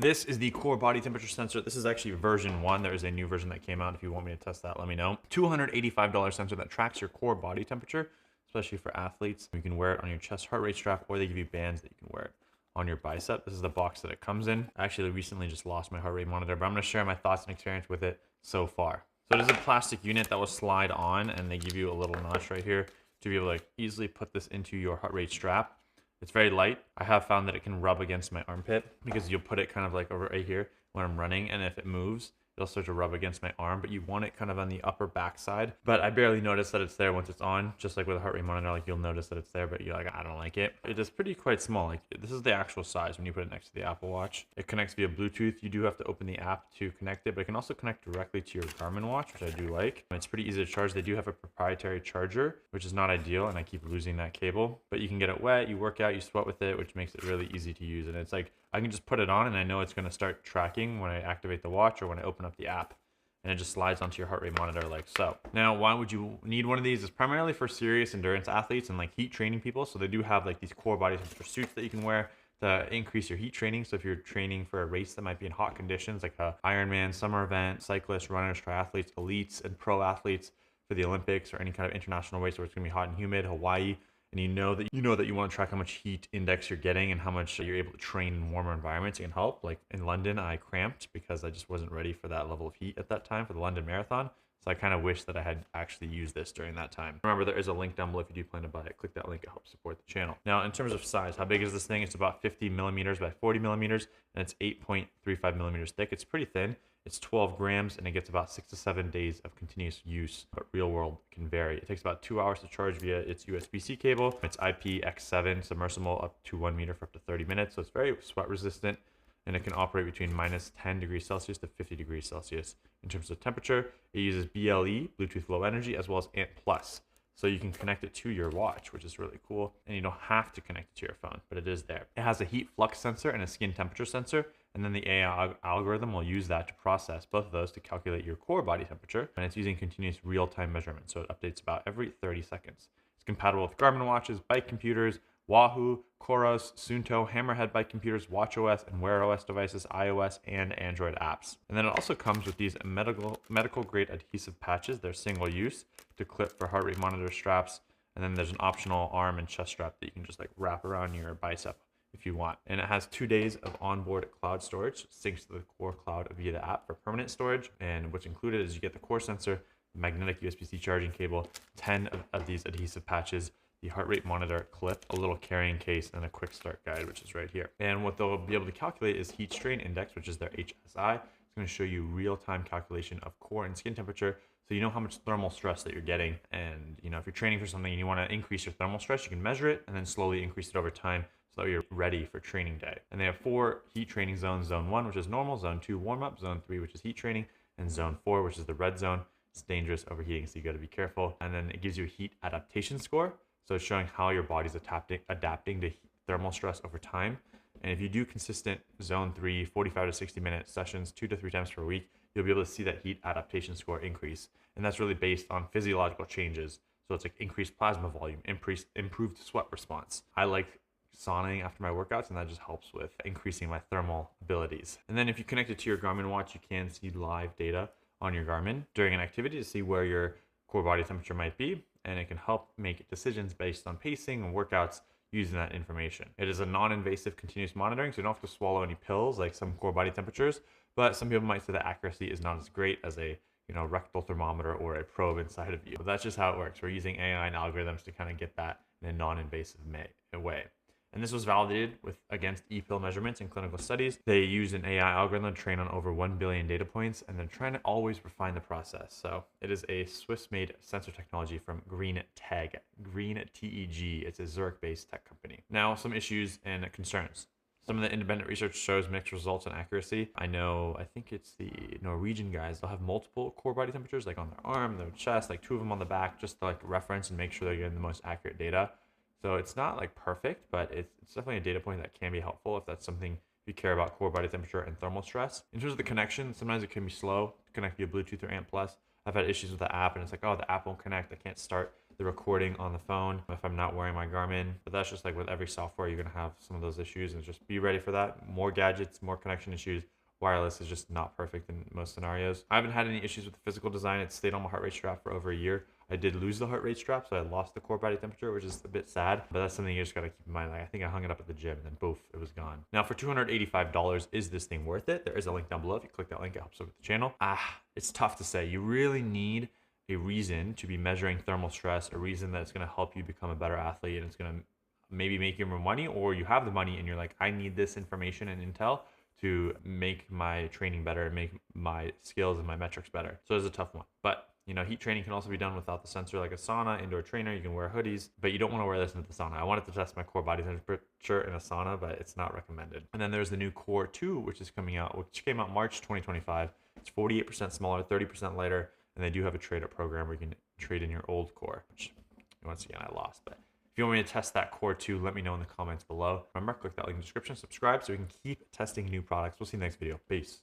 This is the core body temperature sensor. This is actually version 1. There is a new version that came out. If you want me to test that, let me know. $285 sensor that tracks your core body temperature, especially for athletes. You can wear it on your chest heart rate strap, or they give you bands that you can wear it on your bicep. This is the box that it comes in. I actually recently just lost my heart rate monitor, but I'm going to share my thoughts and experience with it so far. So it is a plastic unit that will slide on, and they give you a little notch right here to be able to easily put this into your heart rate strap. It's very light. I have found that it can rub against my armpit because you'll put it kind of like over right here when I'm running, and if it moves, it'll start to rub against my arm, but you want it kind of on the upper back side. But I barely notice that it's there once it's on. Just like with a heart rate monitor, like you'll notice that it's there, but you're like, I don't like it. It is pretty quite small. Like this is the actual size when you put it next to the Apple Watch. It connects via Bluetooth. You do have to open the app to connect it, but it can also connect directly to your Garmin watch, which I do like. It's pretty easy to charge. They do have a proprietary charger, which is not ideal, and I keep losing that cable. But you can get it wet, you work out, you sweat with it, which makes it really easy to use. And it's like, I can just put it on and I know it's gonna start tracking when I activate the watch or when I open up the app. And it just slides onto your heart rate monitor like so. Now, why would you need one of these? It's primarily for serious endurance athletes and like heat training people. So they do have like these core body temperature suits that you can wear to increase your heat training. So if you're training for a race that might be in hot conditions, like a Ironman summer event, cyclists, runners, triathletes, elites, and pro athletes for the Olympics or any kind of international race where it's gonna be hot and humid, Hawaii, and you know that you want to track how much heat index you're getting and how much you're able to train in warmer environments, it can help. Like in London, I cramped because I just wasn't ready for that level of heat at that time for the London Marathon. So I kind of wish that I had actually used this during that time. Remember, there is a link down below if you do plan to buy it. Click that link, it helps support the channel. Now, in terms of size, how big is this thing? It's about 50 millimeters by 40 millimeters, and it's 8.35 millimeters thick. It's pretty thin. It's 12 grams, and it gets about 6 to 7 days of continuous use, but real world can vary. It takes about 2 hours to charge via its USB-C cable. It's IPX7 submersible up to 1 meter for up to 30 minutes, so it's very sweat resistant, and it can operate between minus 10 degrees Celsius to 50 degrees Celsius. In terms of temperature, it uses BLE, Bluetooth Low Energy, as well as ANT+. So you can connect it to your watch, which is really cool. And you don't have to connect it to your phone, but it is there. It has a heat flux sensor and a skin temperature sensor. And then the AI algorithm will use that to process both of those to calculate your core body temperature. And it's using continuous real-time measurement. So it updates about every 30 seconds. It's compatible with Garmin watches, bike computers, Wahoo, Coros, Suunto, Hammerhead bike computers, watchOS, and Wear OS devices, iOS, and Android apps. And then it also comes with these medical grade adhesive patches. They're single use to clip for heart rate monitor straps. And then there's an optional arm and chest strap that you can just like wrap around your bicep if you want. And it has 2 days of onboard cloud storage, syncs to the core cloud via the app for permanent storage. And what's included is you get the core sensor, the magnetic USB-C charging cable, 10 of these adhesive patches, the heart rate monitor clip, a little carrying case, and a quick start guide, which is right here. And what they'll be able to calculate is heat strain index, which is their HSI. It's going to show you real-time calculation of core and skin temperature, so you know how much thermal stress that you're getting. And you know, if you're training for something and you want to increase your thermal stress, you can measure it and then slowly increase it over time so that you're ready for training day. And they have 4 heat training zones: Zone 1, which is normal; Zone 2, warm up; Zone 3, which is heat training; and Zone 4, which is the red zone. It's dangerous overheating, so you got to be careful. And then it gives you a heat adaptation score. So it's showing how your body's adapting to thermal stress over time. And if you do consistent Zone 3, 45 to 60 minute sessions 2 to 3 times per week, you'll be able to see that heat adaptation score increase. And that's really based on physiological changes. So it's like increased plasma volume, improved sweat response. I like sauning after my workouts, and that just helps with increasing my thermal abilities. And then if you connect it to your Garmin watch, you can see live data on your Garmin during an activity to see where your core body temperature might be, and it can help make decisions based on pacing and workouts using that information. It is a non-invasive continuous monitoring, so you don't have to swallow any pills like some core body temperatures, but some people might say the accuracy is not as great as a rectal thermometer or a probe inside of you. But that's just how it works. We're using AI and algorithms to kind of get that in a non-invasive way. And this was validated against e-pill measurements in clinical studies. They used an AI algorithm trained on over 1 billion data points, and they're trying to always refine the process. So it is a Swiss-made sensor technology from Green TEG. It's a Zurich-based tech company. Now, some issues and concerns. Some of the independent research shows mixed results in accuracy. I think it's the Norwegian guys. They'll have multiple core body temperatures, like on their arm, their chest, like 2 of them on the back, just to like reference and make sure they're getting the most accurate data. So it's not like perfect, but it's definitely a data point that can be helpful if that's something you care about: core body temperature and thermal stress. In terms of the connection, sometimes it can be slow to connect via Bluetooth or ANT+. I've had issues with the app, and it's like, oh, the app won't connect. I can't start the recording on the phone if I'm not wearing my Garmin. But that's just like with every software, you're gonna have some of those issues, and just be ready for that. More gadgets, more connection issues. Wireless is just not perfect in most scenarios. I haven't had any issues with the physical design. It stayed on my heart rate strap for over a year. I did lose the heart rate strap, so I lost the core body temperature, which is a bit sad, but that's something you just gotta keep in mind. Like, I think I hung it up at the gym and then poof, it was gone. Now for $285, is this thing worth it? There is a link down below. If you click that link, it helps support the channel. It's tough to say. You really need a reason to be measuring thermal stress, a reason that's gonna help you become a better athlete, and it's gonna maybe make you more money, or you have the money and you're like, I need this information and intel to make my training better and make my skills and my metrics better. So it's a tough one. But you know, heat training can also be done without the sensor, like a sauna, indoor trainer. You can wear hoodies, but you don't want to wear this into the sauna. I wanted to test my core body temperature in a sauna, but it's not recommended. And then there's the new Core 2, which is coming out, which came out March 2025. It's 48% smaller, 30% lighter, and they do have a trade-up program where you can trade in your old core, which once again I lost. But if you want me to test that Core 2, let me know in the comments below. Remember, click that link in the description, subscribe so we can keep testing new products. We'll see you in the next video. Peace.